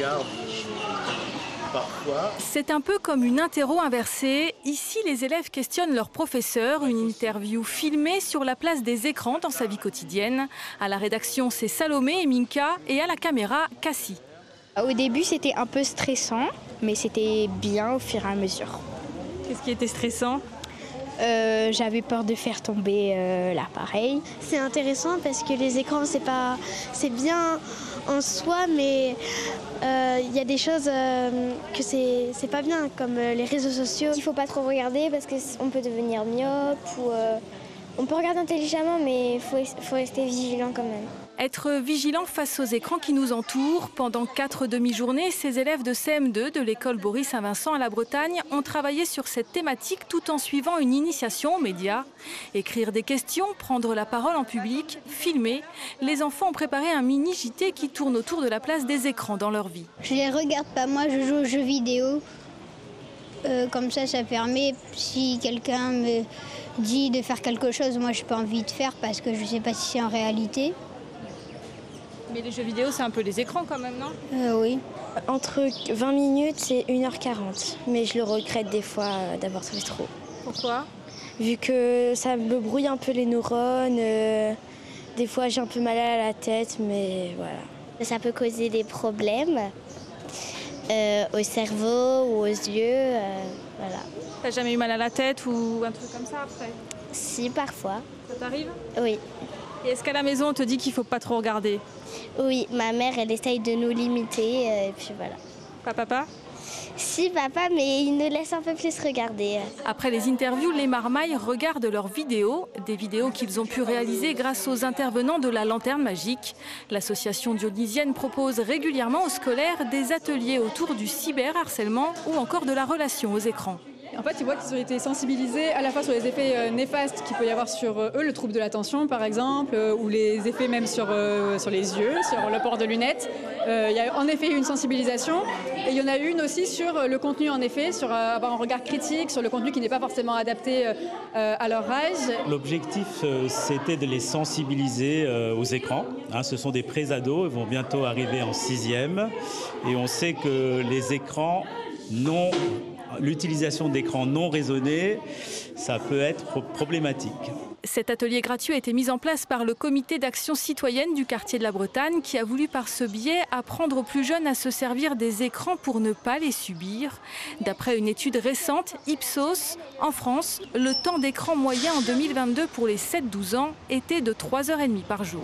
regarde parfois. C'est un peu comme une interro inversée. Ici, les élèves questionnent leur professeur. Une interview filmée sur la place des écrans dans sa vie quotidienne. À la rédaction, c'est Salomé et Minka. Et à la caméra, Cassie. Au début, c'était un peu stressant, mais c'était bien au fur et à mesure. Qu'est-ce qui était stressant ? J'avais peur de faire tomber l'appareil. C'est intéressant parce que les écrans, c'est bien en soi, mais il y a des choses que c'est pas bien, comme les réseaux sociaux. Il faut pas trop regarder parce qu'on peut devenir myope ou on peut regarder intelligemment, mais il faut rester vigilant quand même. Être vigilant face aux écrans qui nous entourent. Pendant 4 demi-journées, ces élèves de CM2 de l'école Boris Saint-Vincent à la Bretagne ont travaillé sur cette thématique tout en suivant une initiation aux médias. Écrire des questions, prendre la parole en public, filmer. Les enfants ont préparé un mini JT qui tourne autour de la place des écrans dans leur vie. Je les regarde pas, moi je joue aux jeux vidéo. Comme ça permet, si quelqu'un me dit de faire quelque chose, moi je n'ai pas envie de faire parce que je ne sais pas si c'est en réalité. Mais les jeux vidéo, c'est un peu les écrans quand même, non ? Oui. Entre 20 minutes et 1h40. Mais je le regrette des fois d'avoir fait trop. Pourquoi ? Vu que ça me brouille un peu les neurones, des fois j'ai un peu mal à la tête, mais voilà. Ça peut causer des problèmes au cerveau ou aux yeux, voilà. T'as jamais eu mal à la tête ou un truc comme ça après ? Si, parfois. Ça t'arrive ? Oui. Et est-ce qu'à la maison on te dit qu'il ne faut pas trop regarder ? Oui, ma mère, elle essaye de nous limiter, et puis voilà. Pas papa ? Si, papa, mais il nous laisse un peu plus regarder. Après les interviews, les marmailles regardent leurs vidéos, des vidéos qu'ils ont pu réaliser grâce aux intervenants de la Lanterne Magique. L'association dionysienne propose régulièrement aux scolaires des ateliers autour du cyberharcèlement ou encore de la relation aux écrans. En fait, ils voient qu'ils ont été sensibilisés à la fois sur les effets néfastes qu'il peut y avoir sur eux, le trouble de l'attention par exemple, ou les effets même sur les yeux, sur le port de lunettes. Il y a en effet une sensibilisation et il y en a une aussi sur le contenu en effet, sur avoir un regard critique sur le contenu qui n'est pas forcément adapté à leur âge. L'objectif, c'était de les sensibiliser aux écrans. Ce sont des pré-ados, ils vont bientôt arriver en 6e et on sait que les écrans l'utilisation d'écrans non raisonnés, ça peut être problématique. Cet atelier gratuit a été mis en place par le comité d'action citoyenne du quartier de la Bretagne qui a voulu par ce biais apprendre aux plus jeunes à se servir des écrans pour ne pas les subir. D'après une étude récente, Ipsos, en France, le temps d'écran moyen en 2022 pour les 7-12 ans était de 3h30 par jour.